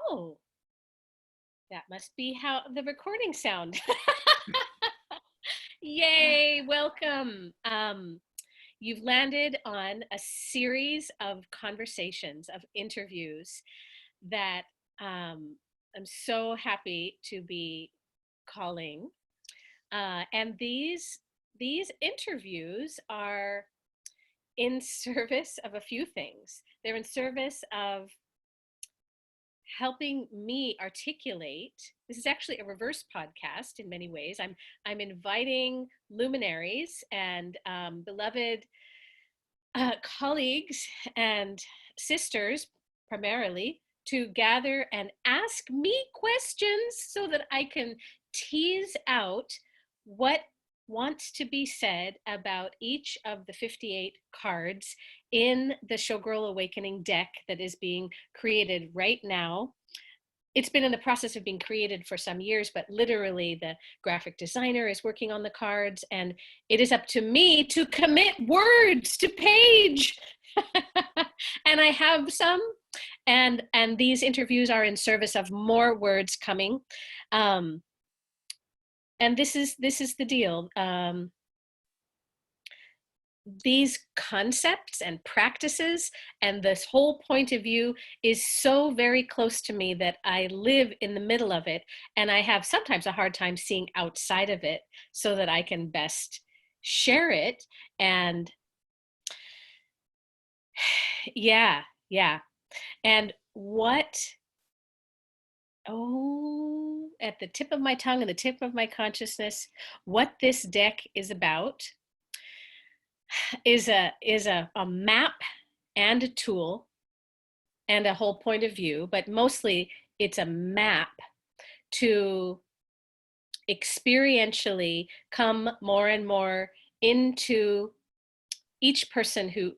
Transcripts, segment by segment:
Oh, that must be how the recording sound. Yay, welcome. You've landed on a series of conversations, of interviews that I'm so happy to be calling. And these interviews are in service of a few things. They're in service of helping me articulate. This is actually a reverse podcast in many ways. I'm inviting luminaries and beloved colleagues and sisters primarily to gather and ask me questions so that I can tease out what wants to be said about each of the 58 cards in the Showgirl Awakening deck that is being created right now. It's been in the process of being created for some years, but literally the graphic designer is working on the cards, and it is up to me to commit words to page. And I have some, and these interviews are in service of more words coming. And this is the deal. These concepts and practices and this whole point of view is so very close to me that I live in the middle of it, and I have sometimes a hard time seeing outside of it so that I can best share it. And yeah. And at the tip of my tongue and the tip of my consciousness, what this deck is about is a map and a tool and a whole point of view, but mostly it's a map to experientially come more and more into each person who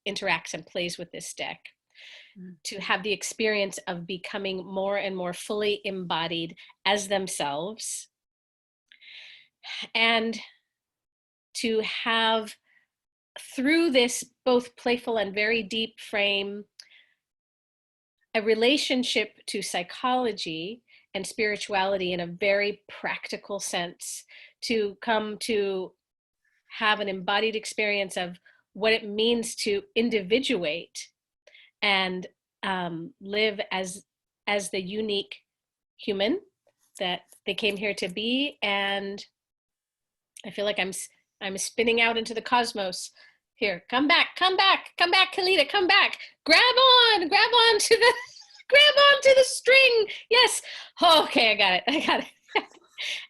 interacts and plays with this deck, to have the experience of becoming more and more fully embodied as themselves, and to have, through this both playful and very deep frame, a relationship to psychology and spirituality in a very practical sense, to come to have an embodied experience of what it means to individuate and live as the unique human that they came here to be. And I feel like I'm spinning out into the cosmos. Here, come back, Kellita, come back. Grab on to the string. Yes. Oh, okay, I got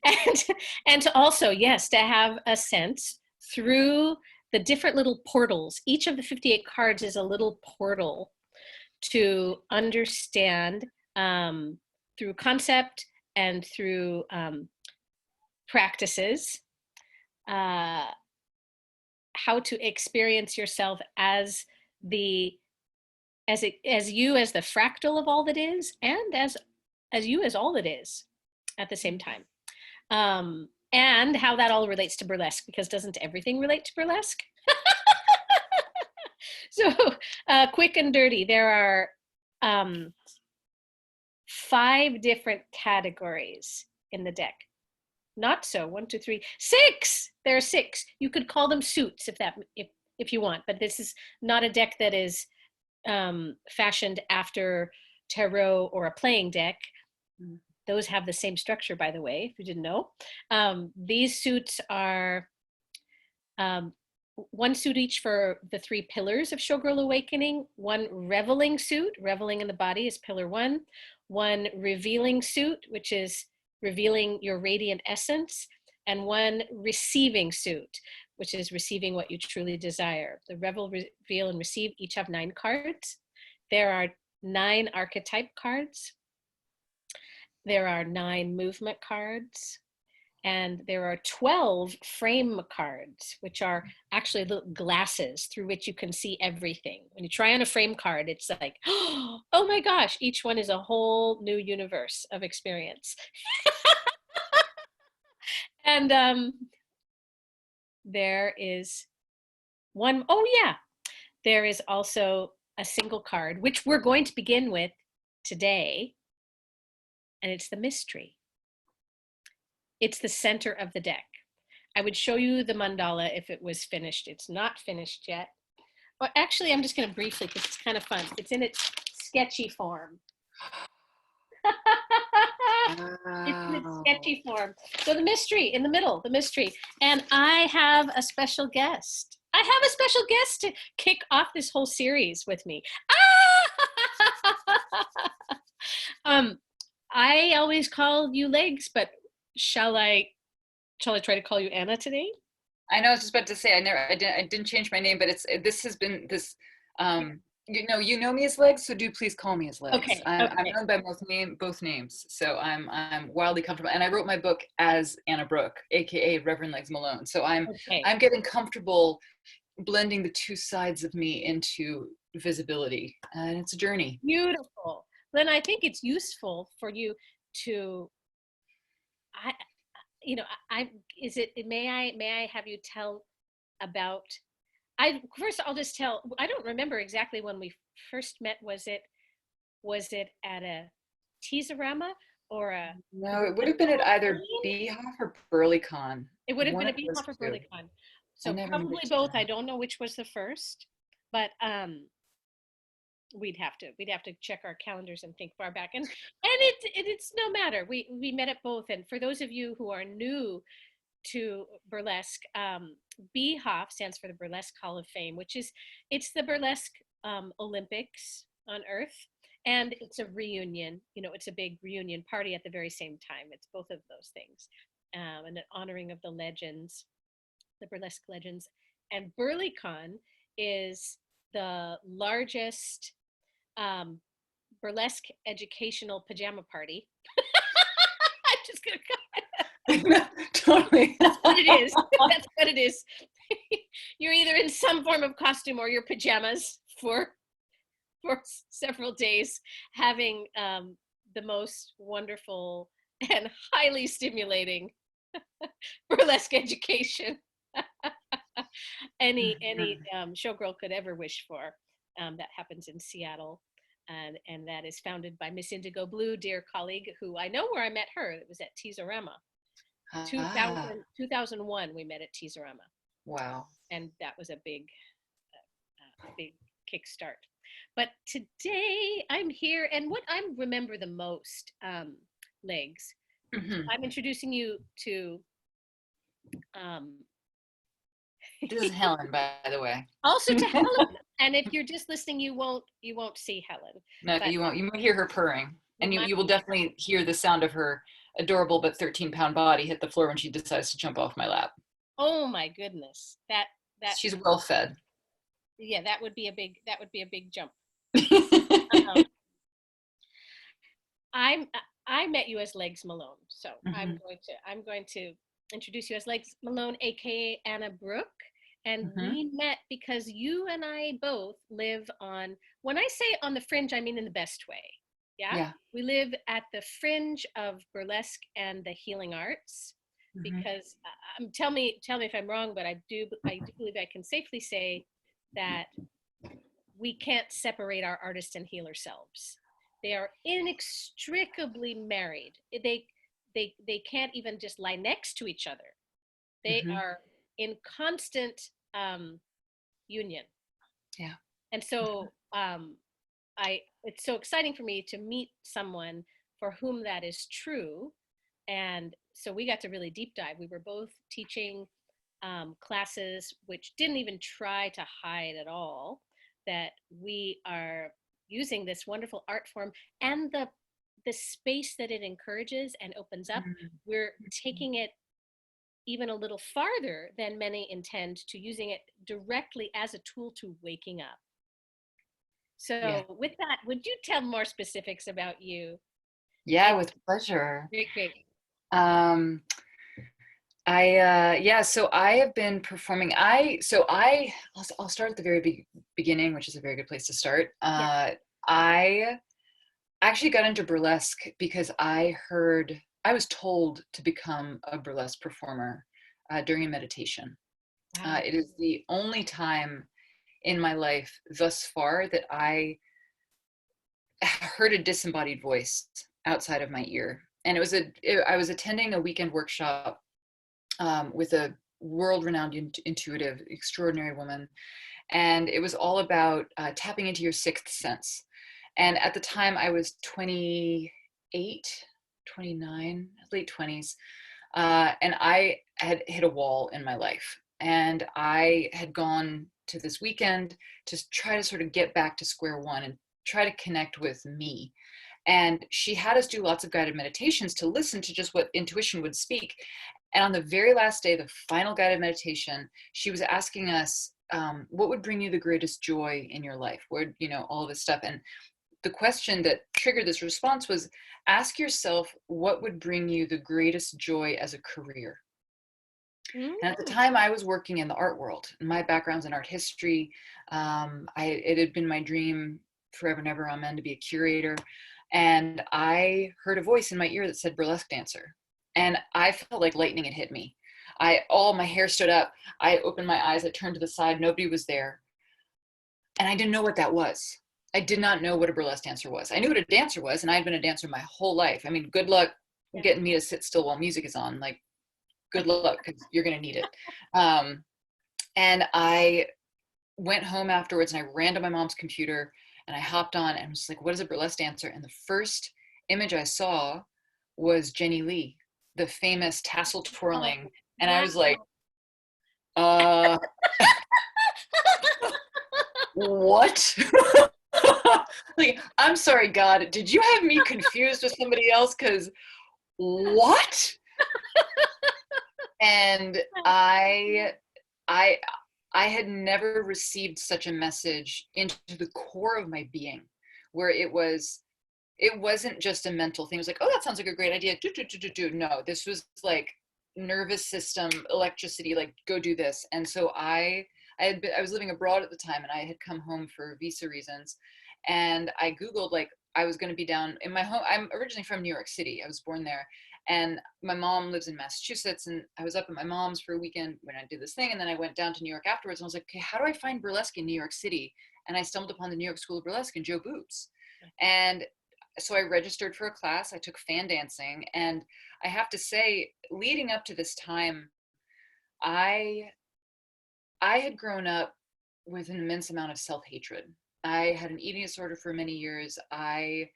it. And to also, yes, to have a sense through the different little portals. Each of the 58 cards is a little portal to understand through concept and through practices how to experience yourself as you as the fractal of all that is, and as you as all that is at the same time. And how that all relates to burlesque, because doesn't everything relate to burlesque? So quick and dirty, there are 5 different categories in the deck. Not so, 1, 2, 3, 6. There are 6. You could call them suits if you want, but this is not a deck that is fashioned after tarot or a playing deck. Those have the same structure, by the way, if you didn't know. These suits are 1 suit each for the 3 pillars of Showgirl Awakening. 1 reveling suit, reveling in the body, is pillar 1. 1 revealing suit, which is revealing your radiant essence, and 1 receiving suit, which is receiving what you truly desire. The revel, reveal, and receive each have 9 cards. There are 9 archetype cards. There are 9 movement cards. And there are 12 frame cards, which are actually little glasses through which you can see everything. When you try on a frame card, it's like, oh my gosh, each one is a whole new universe of experience. And there is one, oh yeah, there is also a single card, which we're going to begin with today, and it's the mystery. It's the center of the deck. I would show you the mandala if it was finished. It's not finished yet. But actually, I'm just going to briefly, because it's kind of fun. It's in its sketchy form. It's in its Wow. sketchy form. So the mystery in the middle, the mystery. And I have a special guest. I have a special guest to kick off this whole series with me. I always call you Legs, but shall I try to call you Anna today? I know, I was just about to say, I didn't change my name, but this has been this, you know me as Legs, so do please call me as Legs. Okay. I'm known by both names, so I'm wildly comfortable. And I wrote my book as Anna Brooke, aka Reverend Legs Malone. So I'm getting comfortable blending the two sides of me into visibility, and it's a journey. Beautiful. Then I think it's useful for you to, may I have you tell about, first I'll just tell, I don't remember exactly when we first met. Was it at a Teaserama or a? No, it would have been at either BHOF or BurlyCon. It would have been a BHOF or BurlyCon. So probably both. I don't know which was the first, but we'd have to check our calendars and think far back. And it's no matter. We met at both. And for those of you who are new to burlesque, BHOF stands for the Burlesque Hall of Fame, it's the burlesque Olympics on Earth. And it's a reunion, it's a big reunion party at the very same time. It's both of those things. And an honoring of the legends, the burlesque legends. And BurlyCon is the largest burlesque educational pajama party. I'm just gonna totally. That's what it is. That's what it is. You're either in some form of costume or your pajamas for several days, having the most wonderful and highly stimulating burlesque education any showgirl could ever wish for. That happens in Seattle, and that is founded by Miss Indigo Blue, dear colleague, who I know where I met her. It was at Teaserama. 2001 we met at Teaserama. Wow. And that was a big kickstart. But today I'm here, and what I remember the most, Legs, I'm introducing you to this is Helen, by the way. Also to Helen. And if you're just listening, you won't see Helen. No, but you won't. You might hear her purring, and you will definitely hear the sound of her adorable but 13-pound body hit the floor when she decides to jump off my lap. Oh my goodness, that she's well fed. Yeah, that would be a big jump. I met you as Legs Malone, so I'm going to introduce you as Legs Malone, aka Anna Brooke. And we met because you and I both live on, when I say on the fringe, I mean in the best way. Yeah. We live at the fringe of burlesque and the healing arts, because tell me if I'm wrong, but I do believe I can safely say that we can't separate our artist and healer selves. They are inextricably married. They can't even just lie next to each other. They are in constant union. Yeah. And so it's so exciting for me to meet someone for whom that is true. And so we got to really deep dive. We were both teaching classes which didn't even try to hide at all that we are using this wonderful art form and the space that it encourages and opens up. We're taking it even a little farther than many intend, to using it directly as a tool to waking up. So with that, would you tell more specifics about you? Yeah, with pleasure. Great. So I have been performing. I'll start at the very beginning, which is a very good place to start. I actually got into burlesque because I was told to become a burlesque performer during a meditation. Wow. It is the only time in my life thus far that I heard a disembodied voice outside of my ear. And I was attending a weekend workshop with a world-renowned intuitive, extraordinary woman. And it was all about tapping into your sixth sense. And at the time I was 28, 29, late 20s. And I had hit a wall in my life. And I had gone to this weekend to try to sort of get back to square one and try to connect with me. And she had us do lots of guided meditations to listen to just what intuition would speak. And on the very last day, the final guided meditation, she was asking us, what would bring you the greatest joy in your life? Where, all of this stuff. And the question that triggered this response was, ask yourself what would bring you the greatest joy as a career. Mm. And at the time I was working in the art world. My background's in art history. It had been my dream forever and ever, amen, to be a curator. And I heard a voice in my ear that said burlesque dancer. And I felt like lightning had hit me. All my hair stood up. I opened my eyes. I turned to the side. Nobody was there. And I didn't know what that was. I did not know what a burlesque dancer was. I knew what a dancer was, and I had been a dancer my whole life. I mean, good luck getting me to sit still while music is on. Like, good luck, because you're going to need it. And I went home afterwards, and I ran to my mom's computer, and I hopped on and was like, what is a burlesque dancer? And the first image I saw was Jenny Lee, the famous tassel twirling. And I was like, what? Like, I'm sorry, God, did you have me confused with somebody else? Because what? And I had never received such a message into the core of my being, where it wasn't just a mental thing. It was like, oh, that sounds like a great idea. No, this was like nervous system, electricity, like, go do this. And so I was living abroad at the time, and I had come home for visa reasons. And I Googled, like, I was going to be down in my home. I'm originally from New York City. I was born there. And my mom lives in Massachusetts. And I was up at my mom's for a weekend when I did this thing. And then I went down to New York afterwards. And I was like, okay, how do I find burlesque in New York City? And I stumbled upon the New York School of Burlesque and Joe Boots. And so I registered for a class. I took fan dancing. And I have to say, leading up to this time, I had grown up with an immense amount of self-hatred. I had an eating disorder for many years. I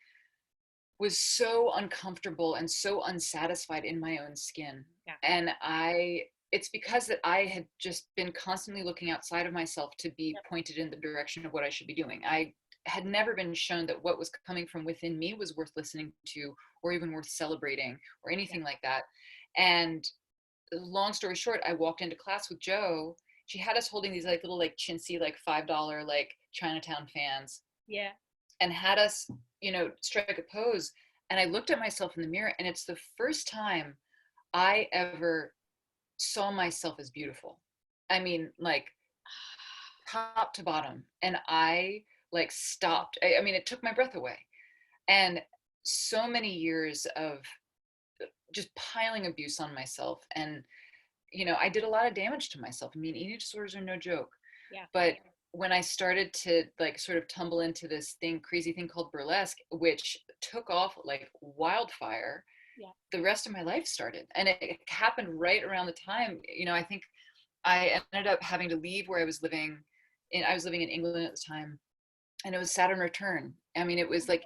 was so uncomfortable and so unsatisfied in my own skin. Yeah. And it's because that I had just been constantly looking outside of myself to be pointed in the direction of what I should be doing. I had never been shown that what was coming from within me was worth listening to, or even worth celebrating, or anything like that. And long story short, I walked into class with Joe. She had us holding these like little like chintzy like $5 like Chinatown fans. Yeah. And had us, strike a pose. And I looked at myself in the mirror, and it's the first time I ever saw myself as beautiful. I mean, like, top to bottom. And I like stopped. I mean, it took my breath away. And so many years of just piling abuse on myself. And I did a lot of damage to myself. I mean, eating disorders are no joke. Yeah. But when I started to like sort of tumble into this crazy thing called burlesque, which took off like wildfire, the rest of my life started. And it happened right around the time, I think I ended up having to leave where I was living in England at the time. And it was Saturn return. I mean, it was like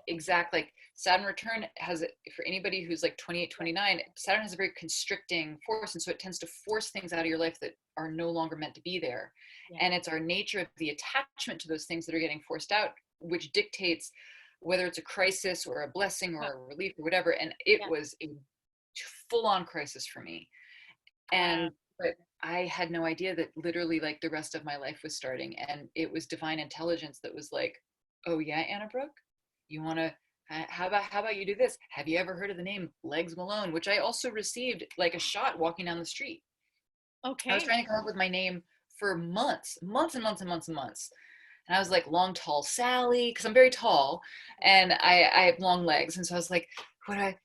Saturn return has, for anybody who's like 28, 29, Saturn has a very constricting force. And so it tends to force things out of your life that are no longer meant to be there. Yeah. And it's our nature of the attachment to those things that are getting forced out, which dictates whether it's a crisis or a blessing or a relief or whatever. And it was a full-on crisis for me. And but I had no idea that literally like the rest of my life was starting, and it was divine intelligence that was like, oh yeah, Anna Brooke, you want to, how about you do this? Have you ever heard of the name Legs Malone? Which I also received like a shot walking down the street. Okay. I was trying to come up with my name for months and months and months. And I was like, long, tall Sally, because I'm very tall, and I have long legs. And so I was like, what do I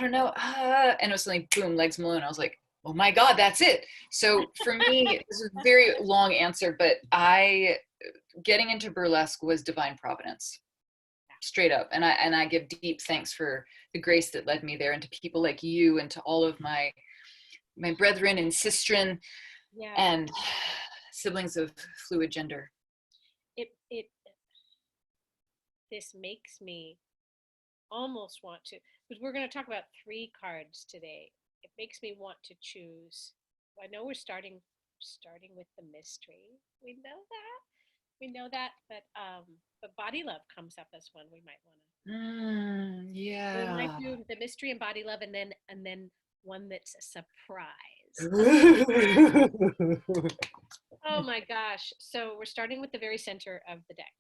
don't know. And it was like, boom, Legs Malone. I was like, oh my God, that's it. So for me, this is a very long answer, but getting into burlesque was divine providence. straight up. And I give deep thanks for the grace that led me there, and to people like you, and to all of my brethren and sistren, Yeah. and siblings of fluid gender. It this makes me almost want to, because we're going to talk about 3 cards today. It makes me want to choose. I know we're starting with the mystery. We know that, but body love comes up as one we might want to. We might Yeah. do the mystery and body love, and then one that's a surprise. Oh my gosh! So we're starting with the very center of the deck.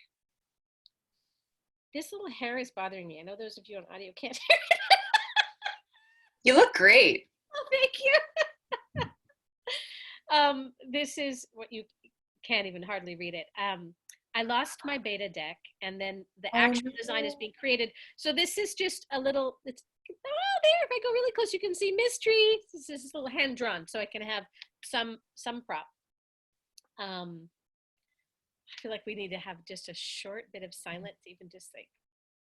This little hair is bothering me. I know those of you on audio can't hear it. You look great. Oh, thank you. This is what you can't even hardly read it. I lost my beta deck, and then the actual design is being created. So this is just a little, there, if I go really close, you can see mystery. This is a little hand drawn, so I can have some prop. I feel like we need to have just a short bit of silence, even just like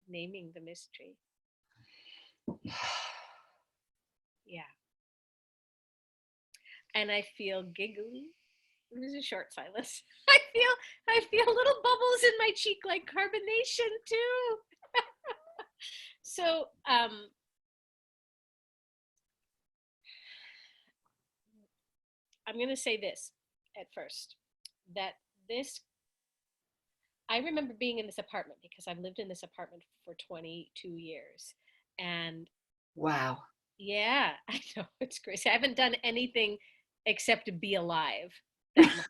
naming the mystery. Yeah. And I feel giggly. There's a short silence. I feel little bubbles in my cheek, like carbonation too. So I'm going to say this at first, that I remember being in this apartment, because I've lived in this apartment for 22 years. And wow. Yeah, I know, it's crazy. I haven't done anything except be alive.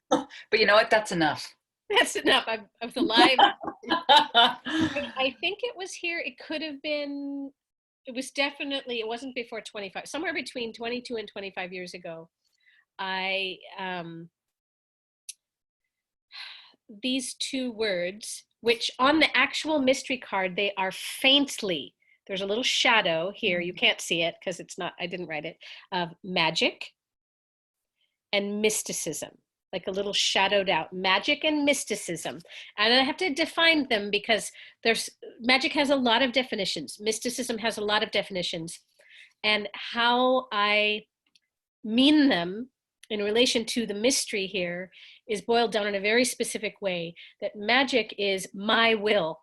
But you know what? That's enough. That's enough. I was alive. I think it was here. It could have been, it was definitely, it wasn't before 25, somewhere between 22 and 25 years ago. These 2 words, which on the actual mystery card, they are faintly, there's a little shadow here. You can't see it because it's not, I didn't write it, of magic and mysticism, like a little shadowed out magic and mysticism. And I have to define them, because magic has a lot of definitions. Mysticism has a lot of definitions, and how I mean them in relation to the mystery here is boiled down in a very specific way, that magic is my will.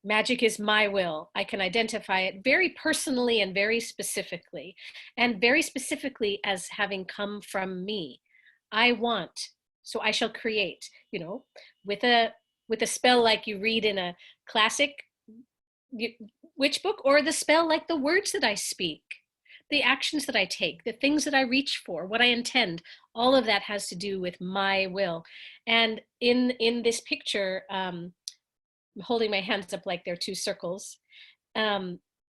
Magic is my will. I can identify it very personally and very specifically as having come from me. I want, so I shall create, with a spell like you read in a classic witch book, or the spell like the words that I speak, the actions that I take, the things that I reach for, what I intend, all of that has to do with my will. And in this picture, I'm holding my hands up like they're 2 circles.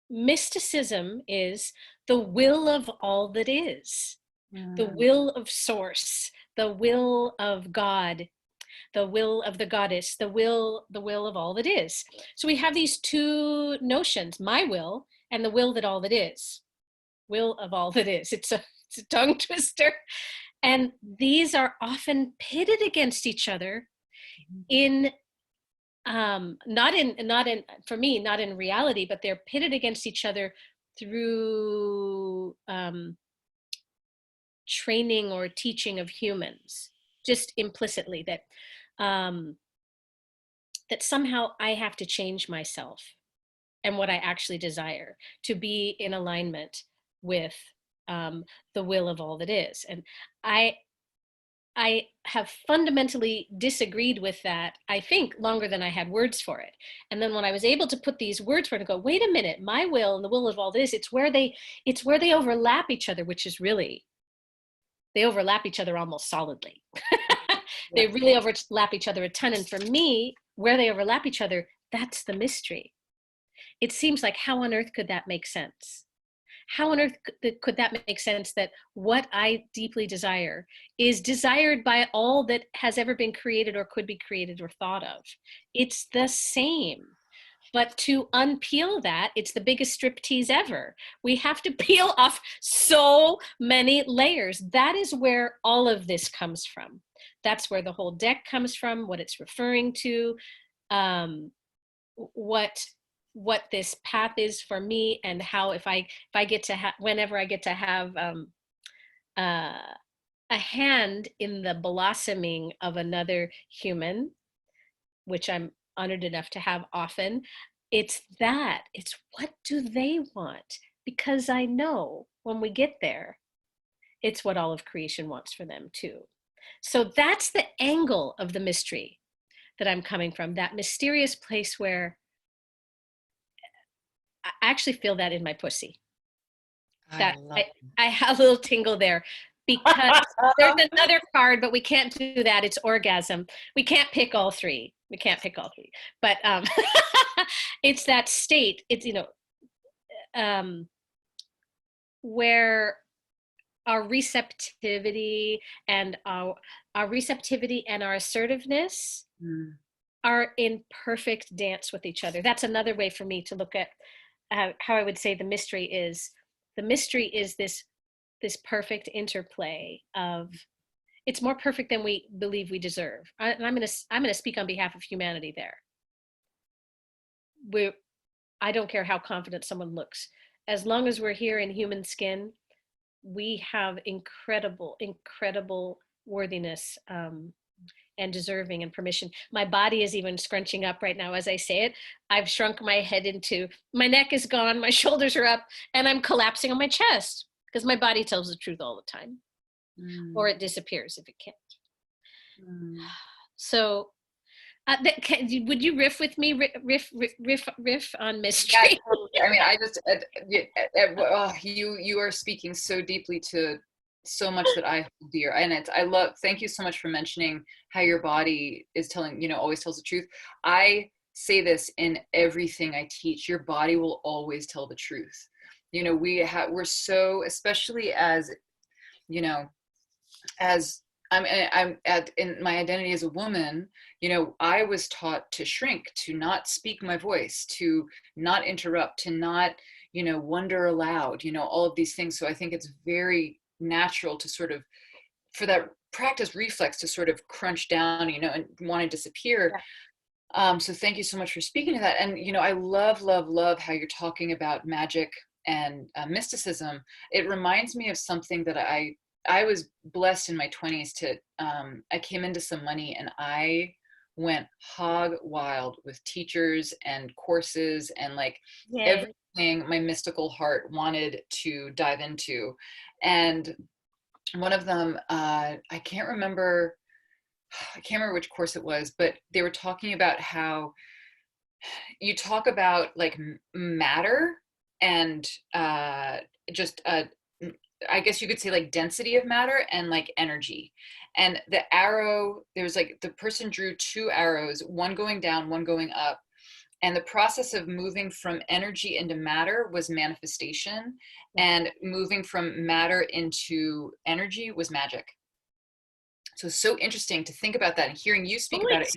Mysticism is the will of all that is, the will of source, the will of God, the will of the goddess, the will of all that is. So we have these 2 notions, my will and the will that all that is, will of all that is. It's a tongue twister. And these are often pitted against each other in not in reality, but they're pitted against each other through training or teaching of humans, just implicitly, that that somehow I have to change myself and what I actually desire to be in alignment with the will of all that is. And I have fundamentally disagreed with that, I think, longer than I had words for it. And then when I was able to put these words for it and go, wait a minute, my will and the will of all this, it's where they overlap each other, which is really, they overlap each other almost solidly. They really overlap each other a ton. And for me, where they overlap each other, that's the mystery. It seems like, how on earth could that make sense? How on earth could that make sense, that what I deeply desire is desired by all that has ever been created or could be created or thought of? It's the same. But to unpeel that, it's the biggest striptease ever. We have to peel off so many layers. That is where all of this comes from. That's where the whole deck comes from, what it's referring to. what this path is for me, and how if I get to whenever I get to have uh, a hand in the blossoming of another human, which I'm honored enough to have often, it's what do they want? Because I know when we get there, it's what all of creation wants for them too. So that's the angle of the mystery that I'm coming from, that mysterious place where I actually feel that in my pussy. I That love I have a little tingle there, because there's another card, but we can't do that. It's orgasm. We can't pick all three. We can't pick all three. But it's that state. It's, um, where our receptivity and our receptivity and our assertiveness Mm. are in perfect dance with each other. That's another way for me to look at how I would say the mystery is. The mystery is this perfect interplay of, it's more perfect than we believe we deserve. And I'm gonna speak on behalf of humanity there. I don't care how confident someone looks, as long as we're here in human skin, we have incredible worthiness, and deserving and permission. My body is even scrunching up right now as I say it. I've shrunk my head into, my neck is gone, my shoulders are up, and I'm collapsing on my chest because my body tells the truth all the time, or it disappears if it can't. So, would you riff with me? Riff on Yeah, mystery. totally. I mean, I just, oh, you are speaking so deeply to so much that I hold dear. And thank you so much for mentioning how your body is telling, always tells the truth. I say this in everything I teach. Your body will always tell the truth. We're so, especially as, as in my identity as a woman, I was taught to shrink, to not speak my voice, to not interrupt, to not, wonder aloud, all of these things. So I think it's very natural to sort of, for that practice reflex to sort of crunch down, and want to disappear. So thank you so much for speaking to that. And, I love how you're talking about magic and mysticism. It reminds me of something that I was blessed in my 20s to, I came into some money and I went hog wild with teachers and courses and like everything my mystical heart wanted to dive into. And one of them, I can't remember which course it was, but they were talking about how you talk about like matter and just I guess you could say like density of matter and like energy. And the arrow, there was like the person drew two arrows, one going down, one going up. And the process of moving from energy into matter was manifestation, and moving from matter into energy was magic. So it's so interesting to think about that, and hearing you speak about it.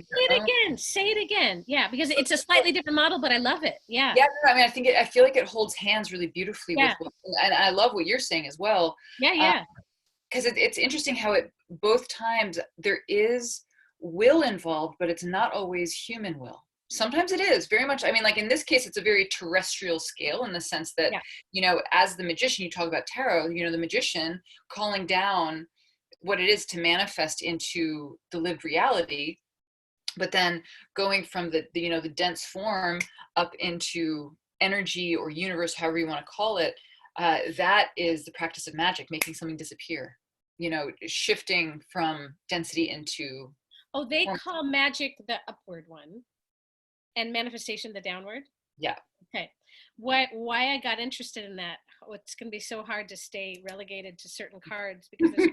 Say it again. Yeah, because it's a slightly different model, but I love it. Yeah. Yeah, no, I mean, I feel like it holds hands really beautifully with, and I love what you're saying as well. Yeah. Because it's interesting how both times there is will involved, but it's not always human will. Sometimes it is very much. I mean, like in this case, it's a very terrestrial scale in the sense that, as the magician, you talk about tarot, the magician calling down what it is to manifest into the lived reality, but then going from the dense form up into energy or universe, however you want to call it, that is the practice of magic, making something disappear, shifting from density into they call magic the upward one and manifestation the downward. Okay. Why I got interested in that, it's going to be so hard to stay relegated to certain cards, because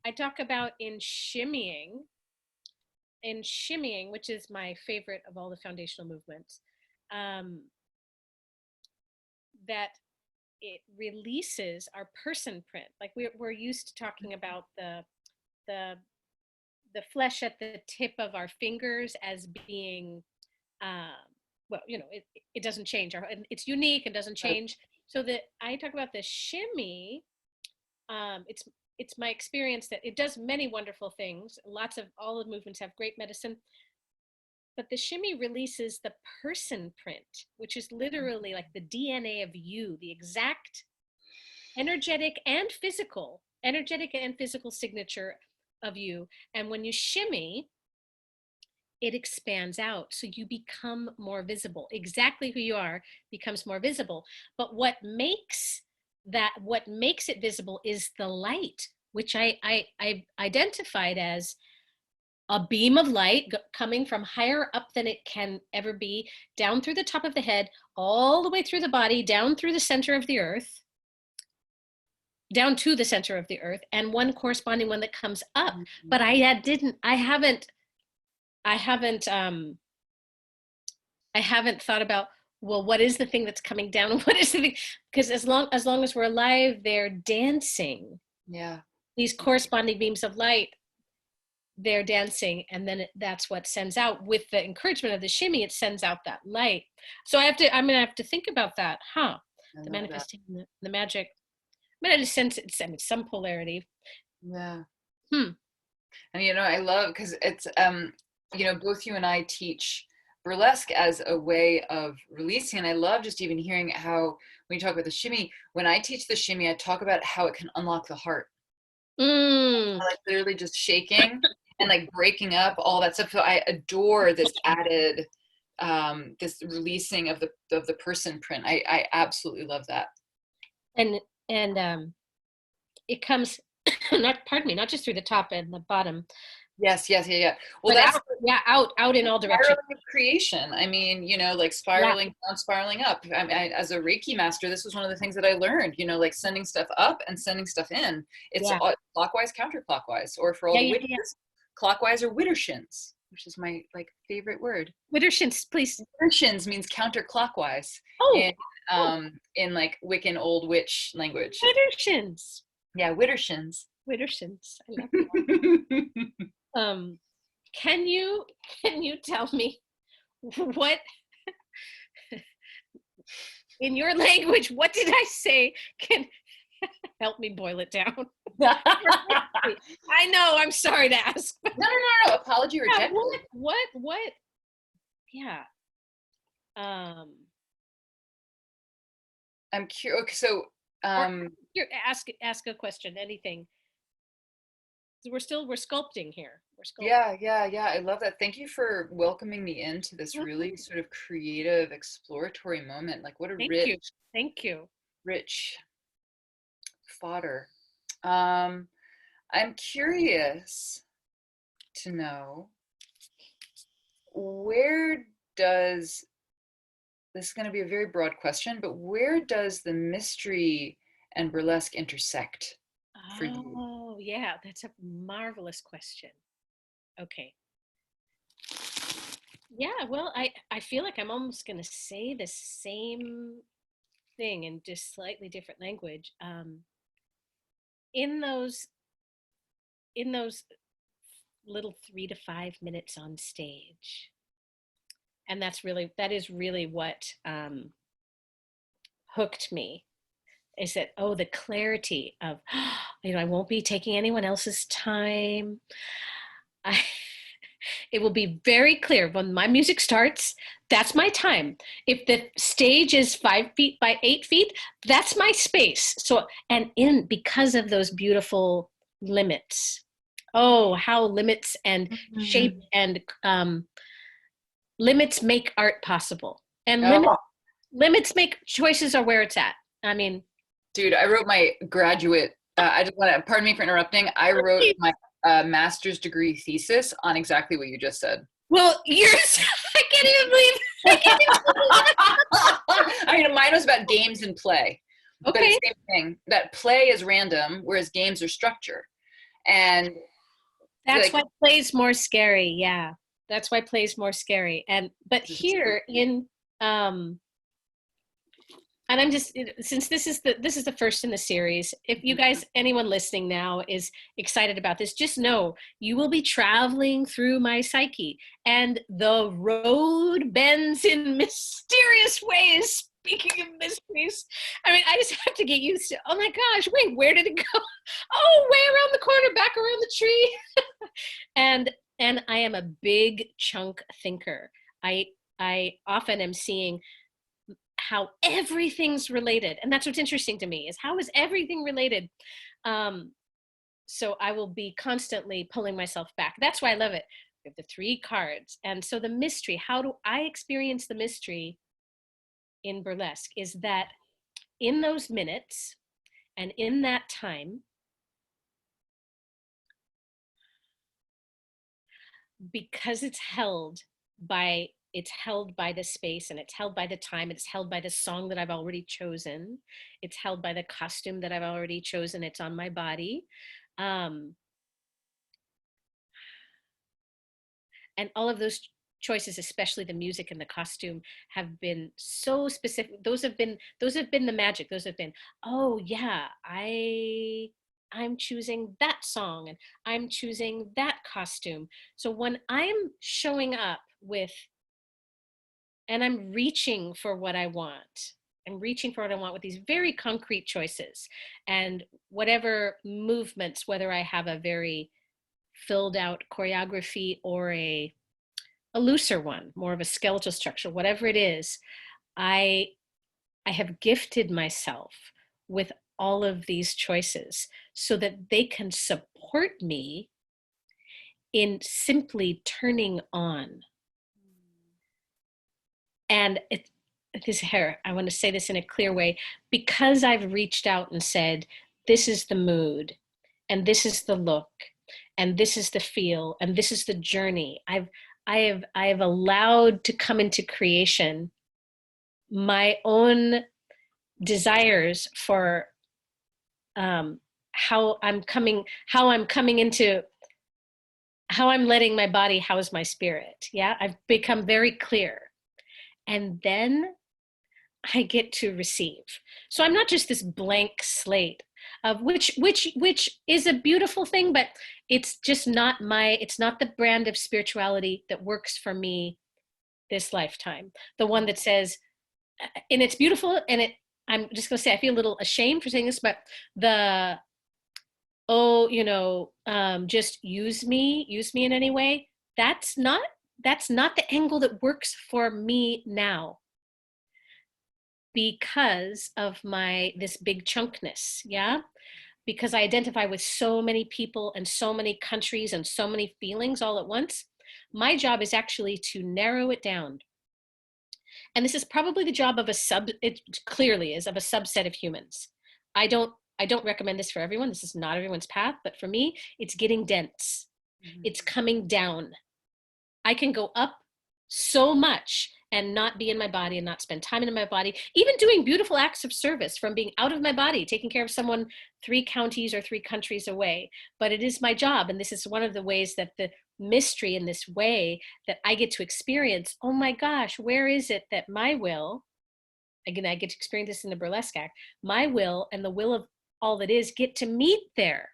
I talk about in shimmying, which is my favorite of all the foundational movements, that it releases our person print. Like we're used to talking about the flesh at the tip of our fingers as being, it doesn't change. It's unique and doesn't change. So that I talk about the shimmy, it's my experience that it does many wonderful things. All the movements have great medicine, but the shimmy releases the person print, which is literally like the DNA of you, the exact energetic and physical signature of you. And when you shimmy, it expands out. So you become more visible. Exactly who you are becomes more visible. But what makes it visible is the light, which I identified as a beam of light coming from higher up than it can ever be, down through the top of the head, all the way through the body, down through the center of the earth, down to the center of the earth, and one corresponding one that comes up. But I haven't thought about, well, what is the thing that's coming down? What is the thing? Because as long as we're alive, they're dancing. Yeah. These corresponding beams of light, they're dancing, and then that's what sends out, with the encouragement of the shimmy, it sends out that light. So I'm gonna have to think about that, the manifestation, the magic. I mean, I just sense it, some polarity. Yeah. And I love, because it's both you and I teach burlesque as a way of releasing, and I love just even hearing how, when you talk about the shimmy, when I teach the shimmy, I talk about how it can unlock the heart. Like literally just shaking and like breaking up all that stuff. So I adore this added this releasing of the person print. I absolutely love that. And it comes not just through the top and the bottom. Yes. Well, that's out in all directions. Creation. I mean, like spiraling down, spiraling up. I mean, as a Reiki master, this was one of the things that I learned. Like sending stuff up and sending stuff in. It's clockwise, counterclockwise, or for all the witches, clockwise or widdershins, which is my favorite word. Widdershins, please. Widdershins means counterclockwise. In like Wiccan old witch language. Widdershins. Yeah, widdershins. Widdershins. I love that. Can you tell me what, in your language, what did I say? Can help me boil it down. I know, I'm sorry to ask. No. Apology rejected. What? Yeah. I'm curious. So, ask a question, anything. We're sculpting here. Yeah. I love that. Thank you for welcoming me into this really sort of creative, exploratory moment. Like, what a Thank you. Rich fodder. I'm curious to know, this is going to be a very broad question, but where does the mystery and burlesque intersect for you? Oh, yeah, that's a marvelous question. Okay. Yeah, well, I feel like I'm almost going to say the same thing in just slightly different language. In those little 3 to 5 minutes on stage, and that is really what hooked me, is that, the clarity of, I won't be taking anyone else's time. It will be very clear when my music starts, that's my time. If the stage is 5 feet by 8 feet, that's my space. So, because of those beautiful limits, how limits and shape and limits make art possible, and limits make choices are where it's at. I mean, dude, I wrote my graduate, I just want to, pardon me for interrupting. I wrote my master's degree thesis on exactly what you just said. Well, yours, I can't even believe I mean, mine was about games and play. Okay. But it's the same thing, that play is random, whereas games are structure. And that's why play's more scary. Yeah. That's why play's more scary. But here in, and I'm just, since this is the first in the series, if you guys, anyone listening now is excited about this, just know you will be traveling through my psyche, and the road bends in mysterious ways. Speaking of mysteries, I mean, I just have to get used to, oh my gosh, wait, where did it go? Oh, way around the corner, back around the tree. And I am a big chunk thinker. I I often am seeing how everything's related, and that's what's interesting to me, is how is everything related. Um, so I will be constantly pulling myself back. That's why I love it. We have the three cards, and so the mystery. How do I experience the mystery in burlesque? Is that in those minutes and in that time, because it's held by the space, and it's held by the time, it's held by the song that I've already chosen, it's held by the costume that I've already chosen, it's on my body. um, and all of those choices, especially the music and the costume, have been so specific. Those have been the magic. Those have been, oh yeah, I'm choosing that song, and I'm choosing that costume. So when I'm showing up with, and I'm reaching for what I want, I'm reaching for what I want with these very concrete choices, and whatever movements, whether I have a very filled out choreography or a looser one, more of a skeletal structure, whatever it is, I I have gifted myself with all of these choices so that they can support me in simply turning on. And this here, I want to say this in a clear way, because I've reached out and said, this is the mood, and this is the look, and this is the feel, and this is the journey. I have allowed to come into creation my own desires for, how I'm coming into, how I'm letting my body house my spirit. Yeah, I've become very clear. And then I get to receive. So I'm not just this blank slate of which is a beautiful thing, but it's not the brand of spirituality that works for me this lifetime. The one that says, and it's beautiful, and I'm just going to say, I feel a little ashamed for saying this, but the, oh, just use me in any way. That's not the angle that works for me now, because of this big chunkness. Yeah, because I identify with so many people and so many countries and so many feelings all at once. My job is actually to narrow it down. And this is probably the job of it clearly is, of a subset of humans. I don't recommend this for everyone. This is not everyone's path, but for me, it's getting dense. Mm-hmm. It's coming down. I can go up so much and not be in my body and not spend time in my body, even doing beautiful acts of service from being out of my body, taking care of someone 3 counties or 3 countries away. But it is my job. And this is one of the ways that the mystery in this way that I get to experience, oh my gosh, where is it that my will, again, I get to experience this in the burlesque act, my will and the will of all that is get to meet there.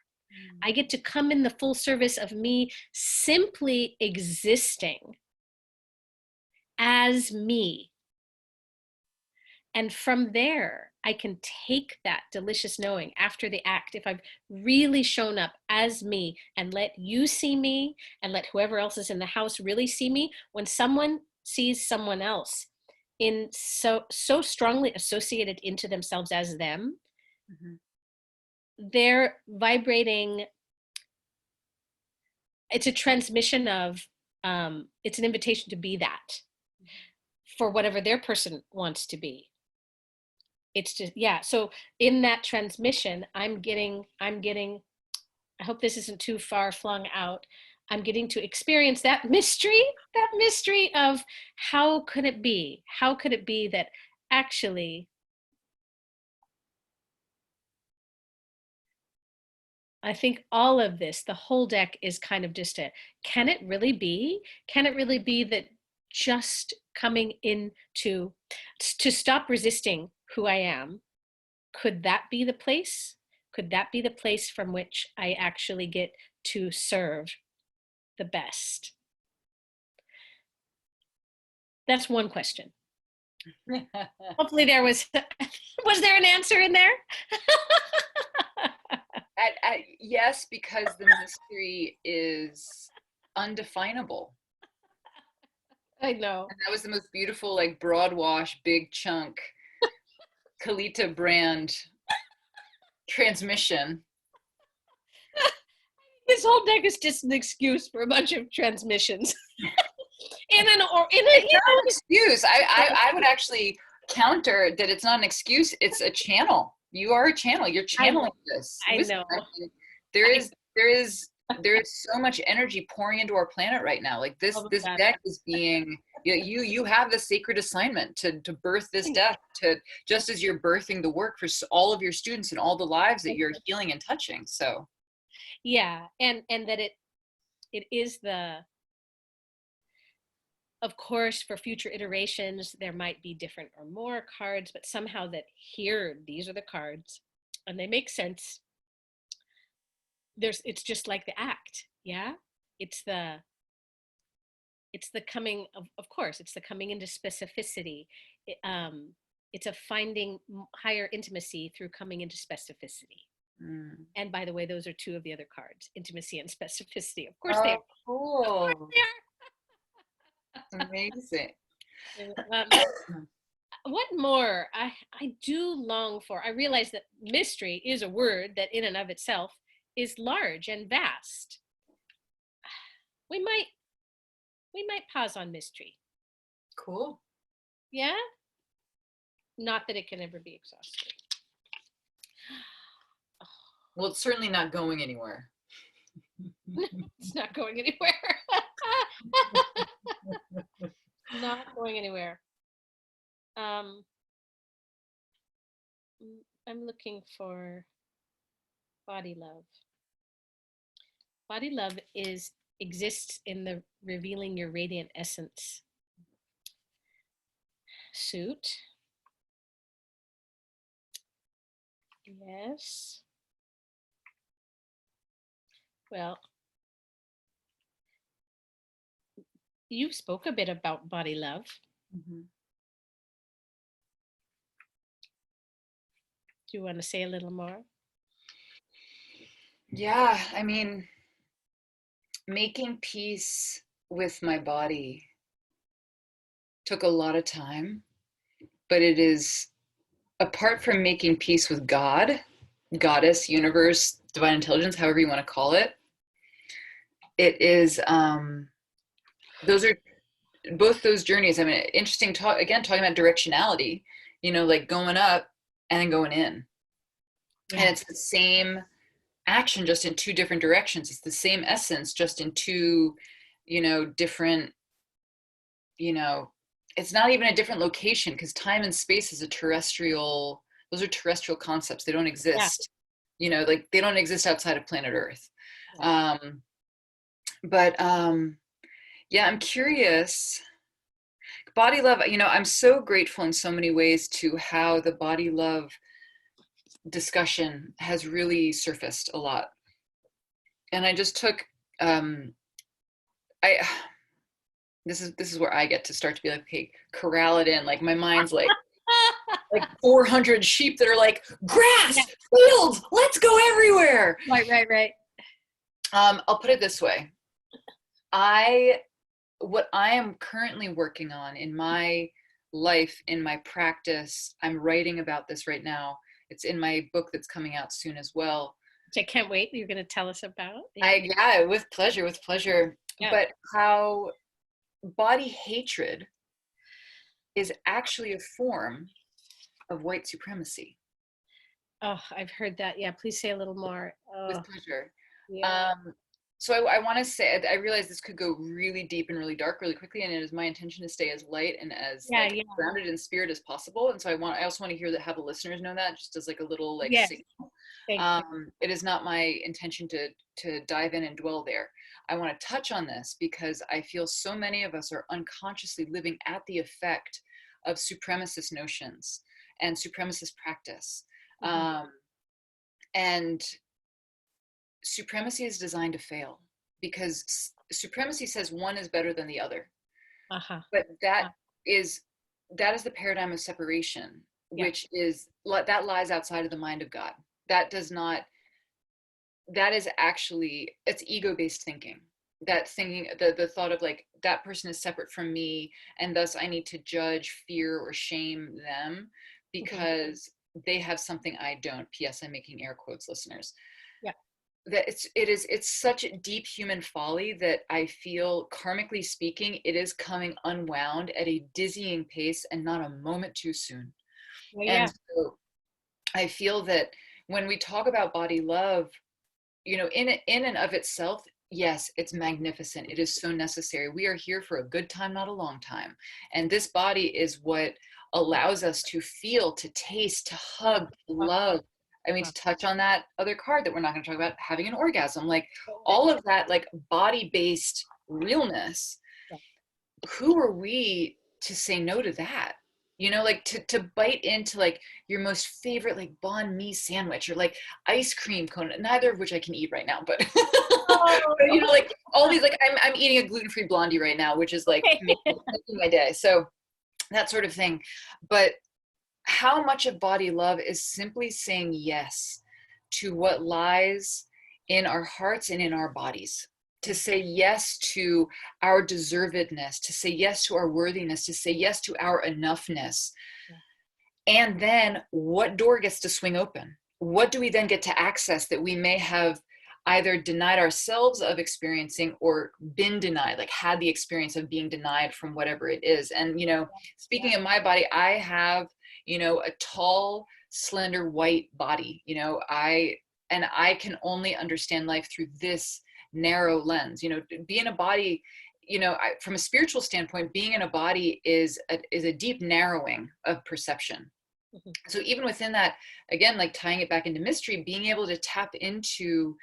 I get to come in the full service of me simply existing as me. And from there, I can take that delicious knowing after the act, if I've really shown up as me and let you see me and let whoever else is in the house really see me. When someone sees someone else in so strongly associated into themselves as them, mm-hmm. they're vibrating. It's a transmission of, it's an invitation to be that for whatever their person wants to be. It's just, yeah. So in that transmission, I'm getting, I hope this isn't too far flung out. I'm getting to experience that mystery of how could it be? How could it be that actually I think all of this, the whole deck is kind of just can it really be? Can it really be that just coming into, to stop resisting who I am, could that be the place? Could that be the place from which I actually get to serve the best? That's one question. Hopefully there was there an answer in there? Yes, because the mystery is undefinable. I know. And that was the most beautiful, like broad wash, big chunk Kellita brand transmission. This whole deck is just an excuse for a bunch of transmissions. in an or in a It's not an excuse. I would actually counter that it's not an excuse. It's a channel. You are a channel. You're I know. channeling this I wisdom. know. I mean, there I, is there is there is so much energy pouring into our planet right now. Like oh this my God. deck is being, you have the sacred assignment to birth this death, to just as you're birthing the work for all of your students and all the lives that you're healing and touching. So Yeah, and that it is the, of course, for future iterations there might be different or more cards, but somehow that here these are the cards and they make sense. It's just like the act. Yeah, it's the coming of course it's the coming into specificity. It's a finding higher intimacy through coming into specificity. And by the way, those are two of the other cards: intimacy and specificity. Of course they oh, are. Of course cool. they Amazing. are. What more I do long for. I realize that mystery is a word that in and of itself is large and vast. We might pause on mystery. Cool. Yeah? Not that it can ever be exhausted. Well, it's certainly not going anywhere. It's not going anywhere. Not going anywhere. Um, I'm looking for body love. Body love exists in the revealing your radiant essence suit. Yes. Well, you spoke a bit about body love. Mm-hmm. Do you want to say a little more? Yeah, I mean, making peace with my body took a lot of time, but it is, apart from making peace with God, goddess, universe, divine intelligence, however you want to call it, it is, those are both those journeys. I mean, interesting talk again, talking about directionality, like going up and then going in. Yeah. And it's the same action, just in two different directions. It's the same essence, just in two, different, it's not even a different location, because time and space is those are terrestrial concepts. They don't Yeah. exist, like they don't exist outside of planet Earth. But yeah, I'm curious. Body love, I'm so grateful in so many ways to how the body love discussion has really surfaced a lot. And I just took, I this is where I get to start to be like, okay, corral it in. Like my mind's like 400 sheep that are like, grass, Yeah. fields, let's go everywhere. Right. I'll put it this way. What I am currently working on in my life, in my practice, I'm writing about this right now. It's in my book that's coming out soon as well. Which I can't wait. You're going to tell us about. Yeah, with pleasure, with pleasure. Yeah. But how body hatred is actually a form of white supremacy. Oh, I've heard that. Yeah, please say a little more. With Oh, pleasure. yeah. So I want to say, I realize this could go really deep and really dark really quickly, and it is my intention to stay as light and as Yeah, yeah. grounded in spirit as possible. And so I also want to hear that, have the listeners know that, just as like a little Yes. signal. Thank you. It is not my intention to dive in and dwell there. I want to touch on this because I feel so many of us are unconsciously living at the effect of supremacist notions and supremacist practice. And supremacy is designed to fail, because supremacy says one is better than the other. But that is the paradigm of separation, which is that lies outside of the mind of God. That is actually, it's ego-based thinking. that thinking, the thought of like, that person is separate from me, and thus I need to judge, fear, or shame them Mhm. because they have something I don't. P.S. I'm making air quotes, listeners. Yeah. That it's such a deep human folly that I feel, karmically speaking, it is coming unwound at a dizzying pace and not a moment too soon. Well, And yeah. so I feel that when we talk about body love, in and of itself, yes, it's magnificent. It is so necessary. We are here for a good time, not a long time. And this body is what allows us to feel, to taste, to Uh, hug, to uh, love. I mean, uh, to touch on that other card that we're not going to talk about, having an orgasm, like right. all of that, like body-based realness. Yeah. Who are we to say no to that? Like to bite into like your most favorite like banh mi sandwich or like ice cream cone, neither of which I can eat right now, but but Oh, like all these, like I'm eating a gluten-free blondie right now, which is like making my day. So that sort of thing. But how much of body love is simply saying yes to what lies in our hearts and in our bodies, to yeah. say yes to our deservedness, to say yes to our worthiness, to say yes to our enoughness. Yeah. And then what door gets to swing open? What do we then get to access that we may have either denied ourselves of experiencing or been denied, like had the experience of being denied from whatever it is? And, Yeah. speaking of my body, I have, a tall, slender, white body, and I can only understand life through this narrow lens. Being a body, from a spiritual standpoint, being in a body is a deep narrowing of perception. Mhm. So even within that, again, like tying it back into mystery, being able to tap into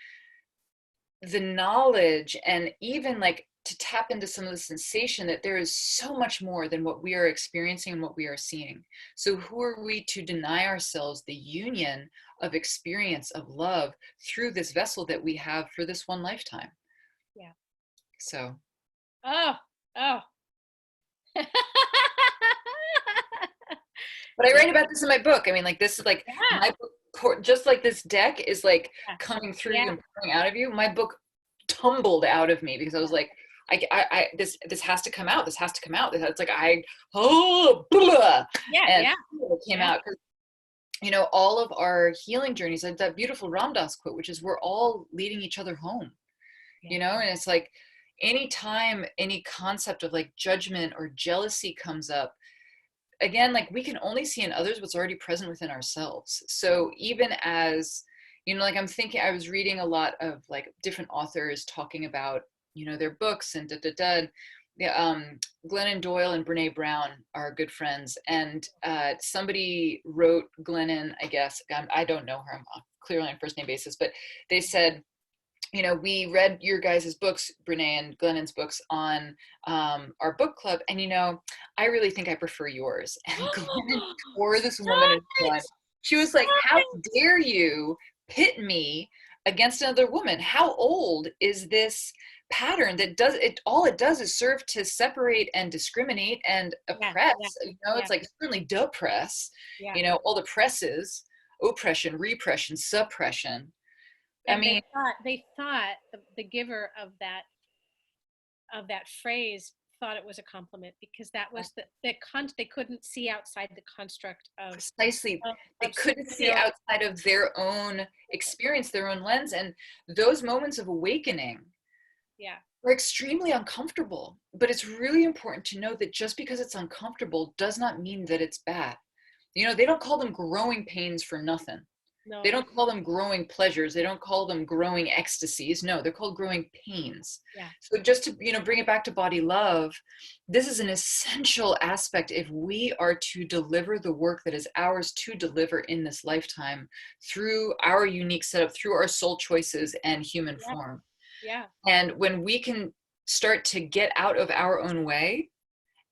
the knowledge and even like to tap into some of the sensation that there is so much more than what we are experiencing and what we are seeing. So who are we to deny ourselves the union of experience of love through this vessel that we have for this one lifetime? Yeah. So, Oh, oh. but I write about this in my book. I mean, like this is like Yeah. my book, just like this deck is like Yeah. coming through you Yeah. and pouring out of you. My book tumbled out of me because I was like, this has to come out. This has to come out. It's like blah, Yeah. and Yeah. it came Yeah. out because all of our healing journeys. That beautiful Ram Dass quote, which is, "We're all leading each other home." Yeah. And it's like anytime any concept of like judgment or jealousy comes up, again, like we can only see in others what's already present within ourselves. So even as like I'm thinking, I was reading a lot of like different authors talking about their books and yeah, Glennon Doyle and Brene Brown are good friends, and somebody wrote Glennon, I guess, I don't know her, I'm clearly on a first name basis, but they said, we read your guys' books, Brene and Glennon's books, on our book club, and I really think I prefer yours. And Glennon tore this woman Stop a new one. it. She was like, "How Stop dare you pit me against another woman? How old is this pattern that does it? All it does is serve to separate and discriminate and it. Yeah. oppress. Yeah. It's Yeah. like certainly depress. Yeah. All the presses, oppression, repression, suppression. I And mean." they thought the giver of that phrase thought it was a compliment because that was they couldn't see outside the construct Precisely. They of couldn't see superhero. outside of their own experience, their own lens. And those moments of awakening Yeah. are extremely uncomfortable. But it's really important to know that just because it's uncomfortable does not mean that it's bad. They don't call them growing pains for nothing. They No. don't call them growing pleasures. They don't call them growing ecstasies. No, they're called growing pains. Yeah. So just to, bring it back to body love, this is an essential aspect if we are to deliver the work that is ours to deliver in this lifetime through our unique setup, through our soul choices and human Yeah. form. Yeah. And when we can start to get out of our own way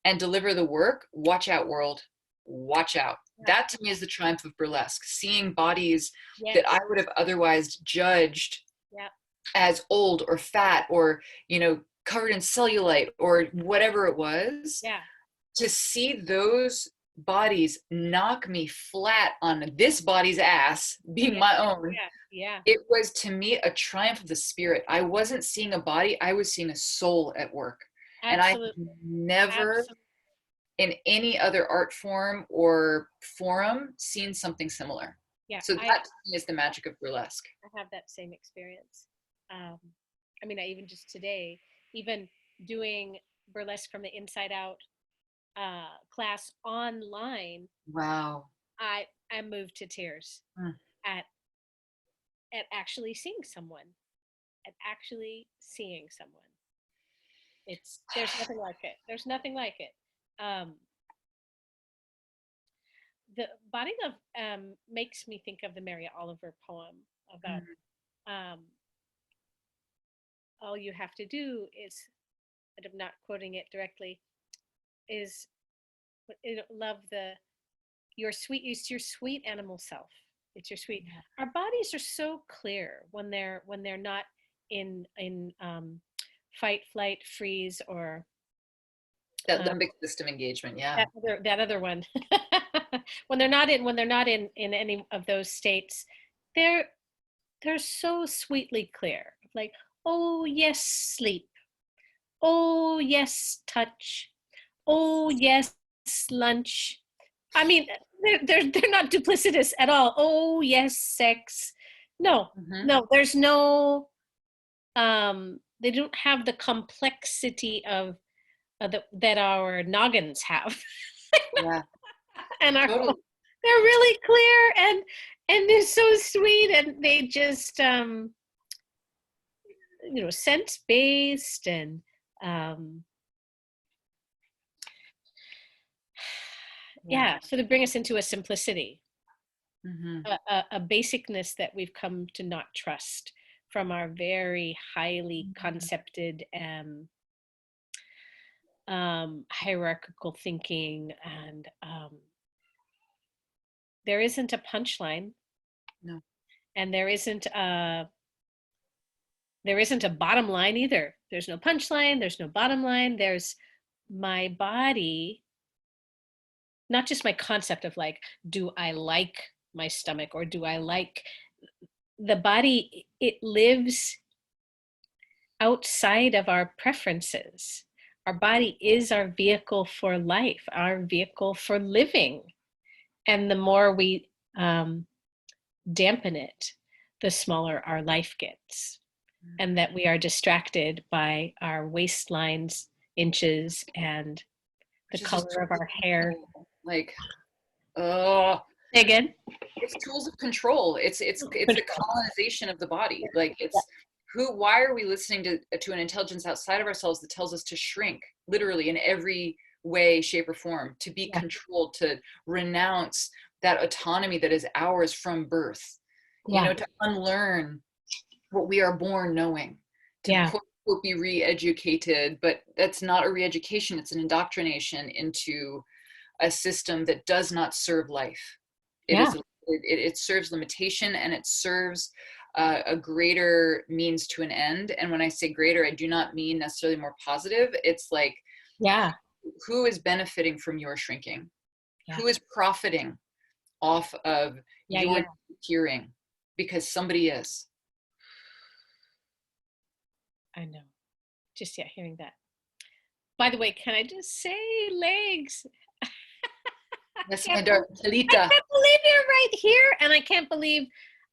and deliver the work, watch out, world. Watch out. Yeah. That to me is the triumph of burlesque. Seeing bodies that I Yes. would have otherwise judged Yeah. as old or fat or, covered in cellulite or whatever it was, Yeah. to see those bodies knock me flat on this body's ass, being Yeah, my own, yeah, yeah. it was to me a triumph of the spirit. I wasn't seeing a body, I was seeing a soul at work. And I have Absolutely, never absolutely. in any other art form or forum seen something similar. Yeah, So that to me is the magic of burlesque. I have that same experience. Um, I mean, I even just today, even doing burlesque from the inside out class online, Wow. I moved to tears Mm. at actually seeing someone, at actually seeing someone. It's there's nothing like it. There's nothing like it. Um, the Body Love makes me think of the Mary Oliver poem about Mm. um, all you have to do is, and I'm not quoting it directly, is love the your sweet, it's your sweet animal self. It's your sweet. Our bodies are so clear when they're not in fight, flight, freeze, or That uh, limbic system engagement, yeah. that other one. When they're not in any of those states, they're they're so sweetly clear. Like, oh yes, sleep. Oh yes, touch. Oh yes, lunch. I mean, they're not duplicitous at all. Oh yes, sex. No, Mm-hmm. no, there's no they don't have the complexity of that our noggins have. Yeah, And our totally. they're really clear and they're so sweet and they just sense based and um Yeah. yeah, so to bring us into a simplicity, Mm-hmm. a basicness that we've come to not trust from our very highly concepted hierarchical thinking, and there isn't a punchline, No. and there isn't a bottom line either. There's no punchline, there's no bottom line. There's my body, not just my concept of like, do I like my stomach or do I like the body? It lives outside of our preferences. Our body is our vehicle for life, our vehicle for living. And the more we dampen it, the smaller our life gets. And that we are distracted by our waistlines, inches, and the Which is just color of tools our of hair. control. Like, oh, Again, it's tools of control. It's the colonization of the body. Like it's why are we listening to an intelligence outside of ourselves that tells us to shrink, literally in every way, shape, or form, to be yeah, controlled, to renounce that autonomy that is ours from birth, yeah, to unlearn what we are born knowing, to yeah, quote unquote be re-educated, but that's not a re-education, it's an indoctrination into a system that does not serve life. yeah, It serves limitation, and it serves a greater means to an end. And when I say greater, I do not mean necessarily more positive. It's like, yeah, who is benefiting from your shrinking? yeah, Who is profiting off of yeah, your yeah. hearing? Because somebody is. I know. Just yeah, hearing that. By the way, can I just say legs? Yes, can't my darling I Kellita. can't believe you're right here, and I can't believe.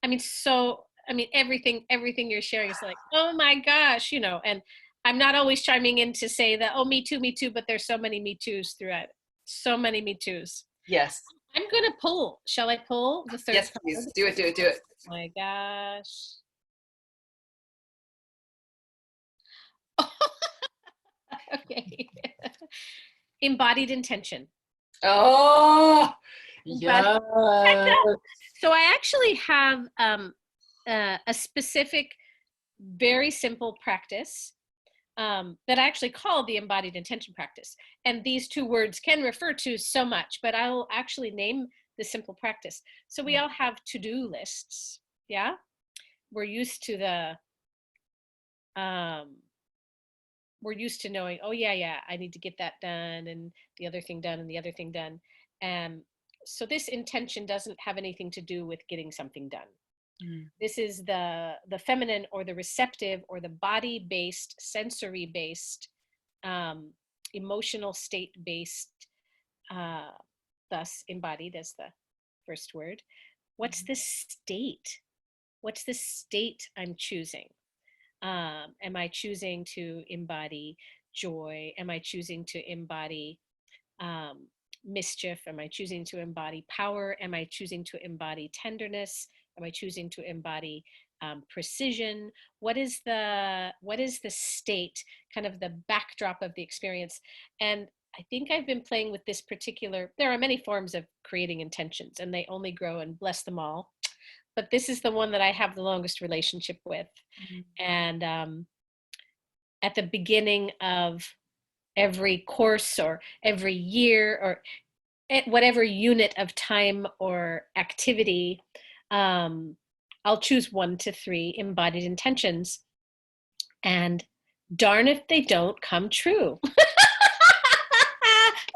I mean, everything you're sharing is like, oh my gosh, And I'm not always chiming in to say that, oh, me too, but there's so many me too's throughout. So many me too's. Yes. I'm gonna pull. Shall I pull the third Yes, card? please. Do it, do it, do it. Oh my gosh. Okay. Embodied intention. Oh, Embodied. yeah. So I actually have a specific, very simple practice that I actually call the embodied intention practice. And these two words can refer to so much, but I'll actually name the simple practice. So we all have to-do lists. Yeah. We're used to we're used to knowing, oh yeah, I need to get that done and the other thing done and the other thing done. So this intention doesn't have anything to do with getting something done. Mm. This is the feminine or the receptive or the body-based, sensory-based, emotional state-based, thus embodied as the first word. What's the state? What's the state I'm choosing? Am I choosing to embody joy? Am I choosing to embody mischief? Am I choosing to embody power? Am I choosing to embody tenderness? Am I choosing to embody precision? What is the state, kind of the backdrop of the experience? And I think I've been playing with this particular, there are many forms of creating intentions and they only grow, and bless them all. But this is the one that I have the longest relationship with. Mm. And at the beginning of every course or every year or at whatever unit of time or activity, I'll choose 1 to 3 embodied intentions. And darn if they don't come true.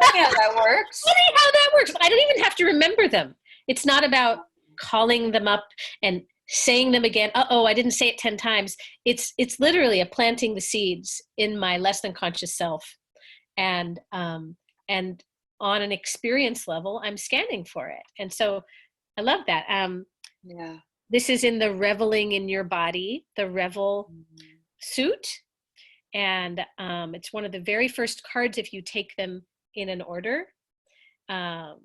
Funny how that works. Funny how that works. I don't even have to remember them. It's not about calling them up and saying them again. Uh-oh, I didn't say it 10 times. It's literally a planting the seeds in my less than conscious self. And on an experience level, I'm scanning for it. And so I love that. Yeah. This is in the reveling in your body, the revel suit. And it's one of the very first cards if you take them in an order. Yeah,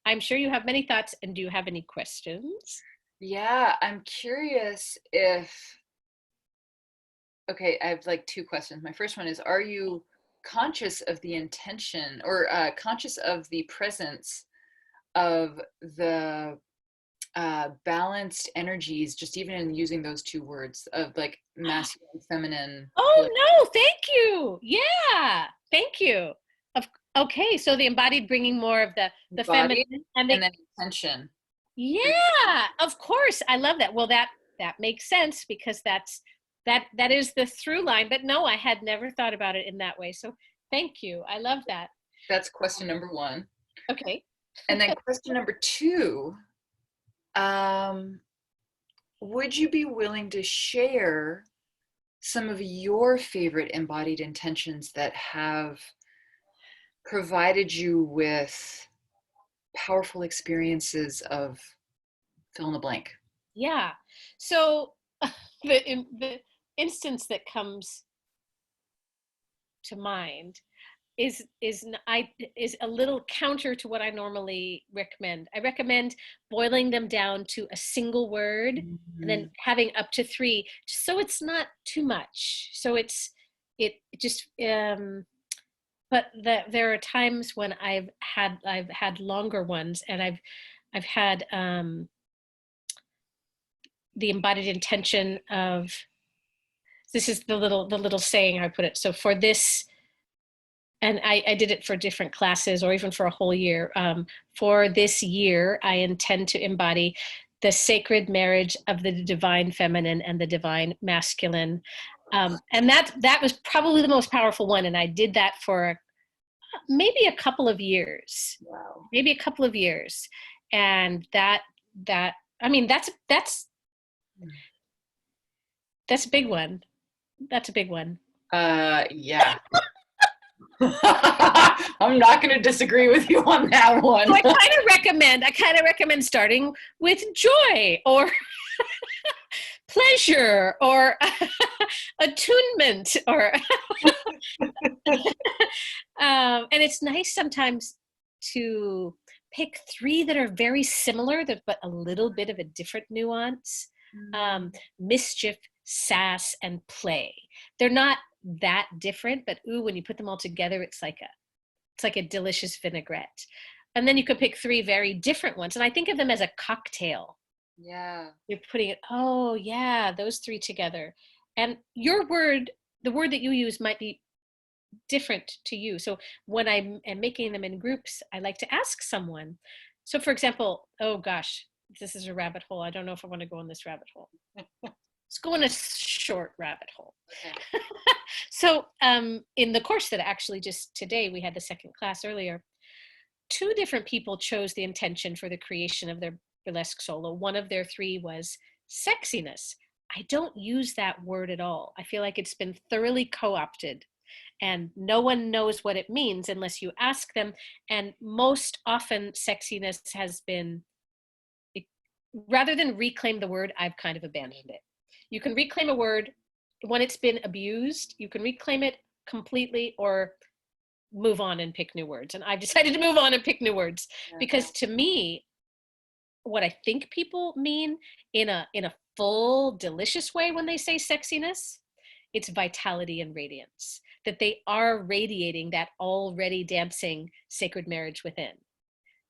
I'm sure you have many thoughts, and do you have any questions? Yeah, I'm curious if, okay, I have like 2 questions. My first one is, are you conscious of the intention or conscious of the presence of the balanced energies, just even in using those 2 words of like masculine, feminine? Oh, no, thank you. Yeah, thank you. Okay, so the embodied bringing more of the feminine Body and and then intention. yeah, of course. I love that. Well, that makes sense because that is the through line. But no, I had never thought about it in that way. So thank you. I love that. That's question number 1. Okay. And then question number 2, would you be willing to share some of your favorite embodied intentions that have provided you with powerful experiences of fill in the blank? Yeah. So the instance that comes to mind is a little counter to what I normally recommend. I recommend boiling them down to a single word and then having up to 3, so it's not too much. So it just but there are times when I've had longer ones, and I've had the embodied intention of, this is the little saying I put it. So for this, and I did it for different classes or even for a whole year. For this year, I intend to embody the sacred marriage of the divine feminine and the divine masculine. And that was probably the most powerful one. And I did that for maybe a couple of years. Wow. Maybe a couple of years. And I mean, that's a big one. That's a big one. Yeah. I'm not going to disagree with you on that one. So I kind of recommend starting with joy or pleasure or attunement or and it's nice sometimes to pick 3 that are very similar, but a little bit of a different nuance. Mischief, sass, and play. They're not that different, but ooh, when you put them all together, it's like a delicious vinaigrette. And then you could pick 3 very different ones. And I think of them as a cocktail. Yeah. You're putting it, oh yeah, those 3 together. And the word that you use might be different to you. So when I am making them in groups, I like to ask someone. So for example, oh gosh, this is a rabbit hole. I don't know if I want to go in this rabbit hole. Let's go in a short rabbit hole. Okay. So in the course that actually just today, we had the second class earlier, two different people chose the intention for the creation of their burlesque solo. One of their three was sexiness. I don't use that word at all. I feel like it's been thoroughly co-opted and no one knows what it means unless you ask them. And most often sexiness has been, rather than reclaim the word, I've kind of abandoned it. You can reclaim a word when it's been abused, you can reclaim it completely or move on and pick new words. And I've decided to move on and pick new words because to me, what I think people mean in a full, delicious way when they say sexiness, it's vitality and radiance, that they are radiating that already dancing sacred marriage within,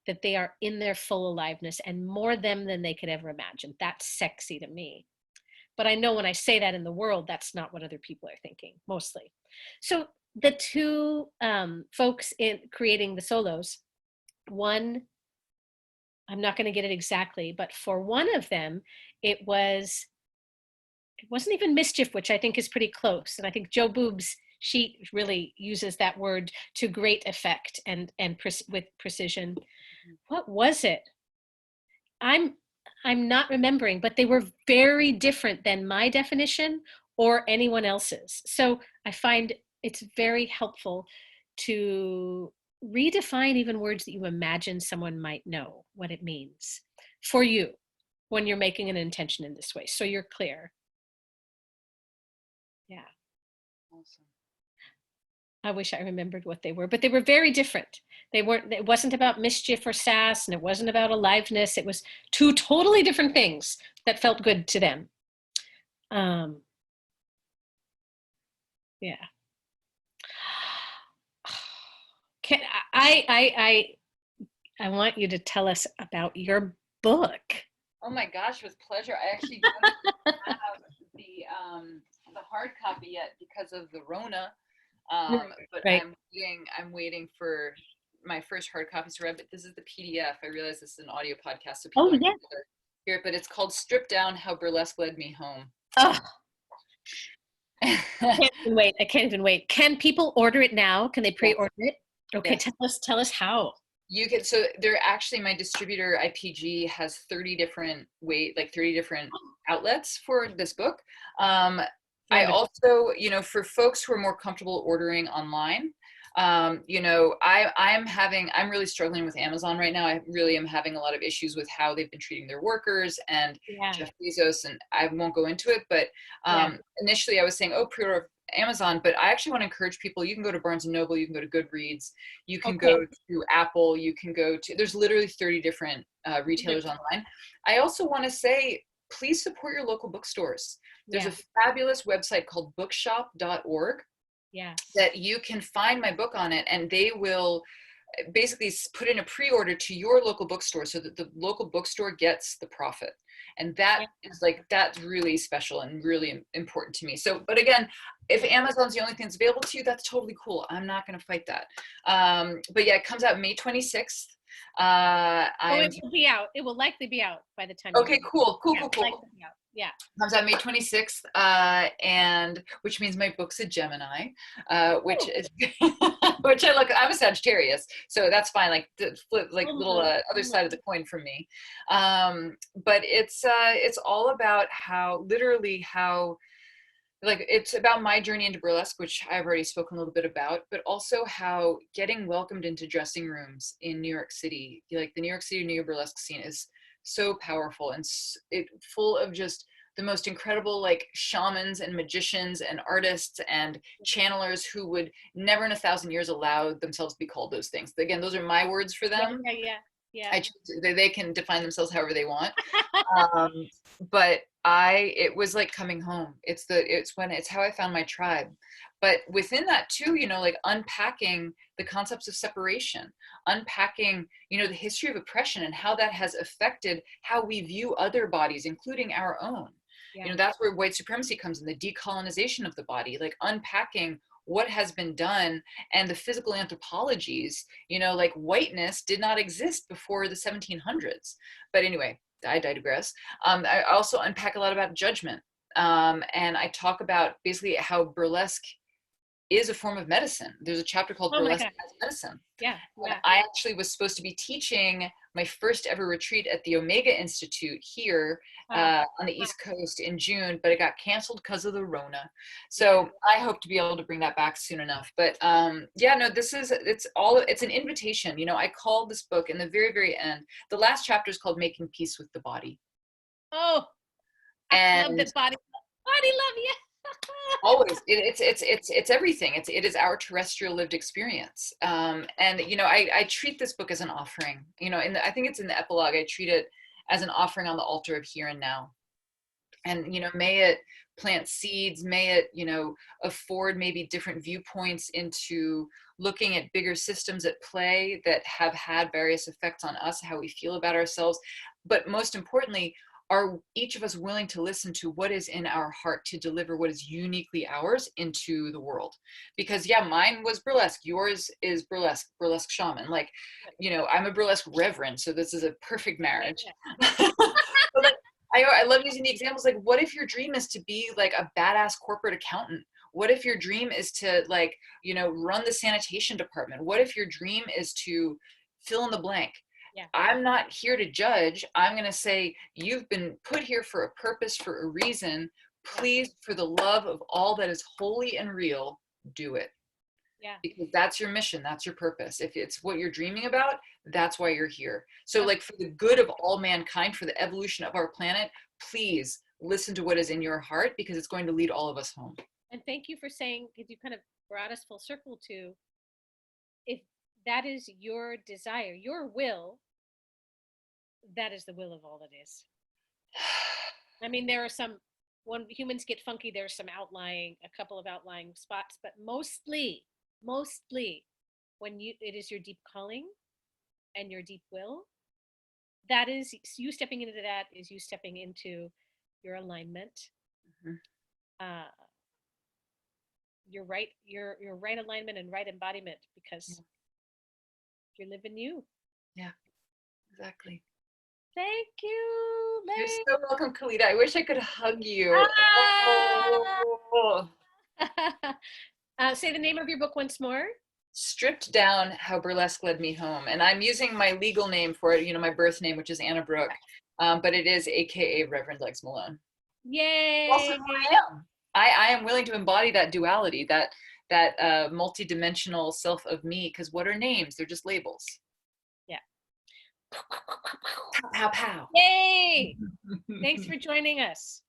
that they are in their full aliveness and more them than they could ever imagine. That's sexy to me. But I know when I say that in the world, that's not what other people are thinking, mostly. So the two folks in creating the solos, one, I'm not going to get it exactly, but for one of them, it wasn't even mischief, which I think is pretty close. And I think Jo Boobs, she really uses that word to great effect and with precision. What was it? I'm not remembering, but they were very different than my definition or anyone else's. So I find it's very helpful to redefine even words that you imagine someone might know what it means for you when you're making an intention in this way. So you're clear. Yeah. Awesome. I wish I remembered what they were, but they were very different. It wasn't about mischief or sass, and it wasn't about aliveness. It was two totally different things that felt good to them. Yeah. Can I want you to tell us about your book. Oh my gosh, with pleasure. I actually don't have the hard copy yet because of the Rona. But right. I'm waiting for my first hard copy to read, but this is the PDF. I realize this is an audio podcast, so people aren't going to hear it, but it's called Strip Down: How Burlesque Led Me Home. Oh. I can't even wait. Can people order it now? Can they pre-order it? Okay, yes. Tell us how. You can, so they're actually, my distributor IPG has 30 different outlets for this book. I also, for folks who are more comfortable ordering online, I'm really struggling with Amazon right now. I really am having a lot of issues with how they've been treating their workers and Jeff Bezos, and I won't go into it, but initially I was saying, pre-order Amazon, but I actually want to encourage people. You can go to Barnes and Noble, you can go to Goodreads, you can go to Apple, you can go to, there's literally 30 different retailers online. I also want to say, please support your local bookstores. There's a fabulous website called bookshop.org that you can find my book on it, and they will basically put in a pre-order to your local bookstore so that the local bookstore gets the profit. And that is that's really special and really important to me. So, but again, if Amazon's the only thing that's available to you, that's totally cool. I'm not going to fight that. But yeah, it comes out May 26th. It will be out. It will likely be out by the time. Okay, cool. Yeah. Comes out May 26th, and which means my book's a Gemini, which is which I'm a Sagittarius, so that's fine. Like the flip, little other side of the coin for me. But it's all about it's about my journey into burlesque, which I've already spoken a little bit about, but also how getting welcomed into dressing rooms in New York City, like the New York City New Burlesque scene, is so powerful and it full of just the most incredible shamans and magicians and artists and channelers who would never in 1,000 years allow themselves to be called those things. Again, those are my words for them. Yeah. They can define themselves however they want. But it was like coming home. It's how I found my tribe. But within that too, unpacking the concepts of separation, unpacking, the history of oppression and how that has affected how we view other bodies, including our own. That's where white supremacy comes in, the decolonization of the body, unpacking what has been done and the physical anthropologies, whiteness did not exist before the 1700s. But anyway, I digress. I also unpack a lot about judgment. And I talk about basically how burlesque is a form of medicine. There's a chapter called Oh my Burlesque God. as Medicine. Yeah. And Yeah. I actually was supposed to be teaching my first ever retreat at the Omega Institute here Wow. on the East Coast in June, but it got canceled because of the Rona. Yeah. So I hope to be able to bring that back soon enough. But yeah, no, it's an invitation. You know, I called this book in the very, very end. The last chapter is called Making Peace with the Body. Oh, I love And that body love. Yeah. always it's everything. It is our terrestrial lived experience. And you know, I treat this book as an offering, you know, I think it's in the epilogue, I treat it as an offering on the altar of here and now. And you know, may it plant seeds, may it, you know, afford maybe different viewpoints into looking at bigger systems at play that have had various effects on us, how we feel about ourselves. But most importantly, are each of us willing to listen to what is in our heart to deliver what is uniquely ours into the world? Because yeah, mine was burlesque, yours is burlesque shaman. Like, you know, I'm a burlesque reverend, so this is a perfect marriage. But like, I love using the examples, like, what if your dream is to be like a badass corporate accountant? What if your dream is to, like, you know, run the sanitation department? What if your dream is to fill in the blank? Yeah. I'm not here to judge. I'm going to say, you've been put here for a purpose, for a reason. Please, for the love of all that is holy and real, do it. Yeah. Because that's your mission, that's your purpose. If it's what you're dreaming about, that's why you're here. So like, for the good of all mankind, for the evolution of our planet, please listen to what is in your heart, because it's going to lead all of us home. And thank you for saying, because you kind of brought us full circle to, if that is your desire, your will, that is the will of all that is. I mean, there are some, when humans get funky, there's some a couple of outlying spots, but mostly, when it is your deep calling and your deep will, that is you stepping into that, is you stepping into your alignment. Mhm. Your right alignment and right embodiment, because you're living you. Yeah, exactly. Thank you, You're Lane. so welcome, Kellita. I wish I could hug you. Ah! Oh. Say the name of your book once more. Stripped Down: How Burlesque Led Me Home. And I'm using my legal name for it, you know, my birth name, which is Anna Brooke, but it is AKA Reverend Legs Malone. Also Yay! who I am. I am willing to embody that duality, that multi-dimensional self of me, because what are names? They're just labels. Yeah. Pow, pow, pow. Yay! Thanks for joining us.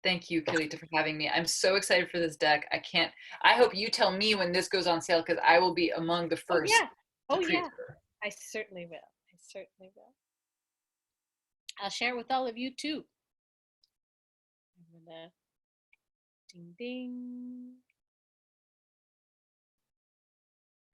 Thank you, Kellita, for having me. I'm so excited for this deck. I hope you tell me when this goes on sale, because I will be among the first Oh to yeah. pre-order. I certainly will. I'll share it with all of you too. I'm gonna ding ding.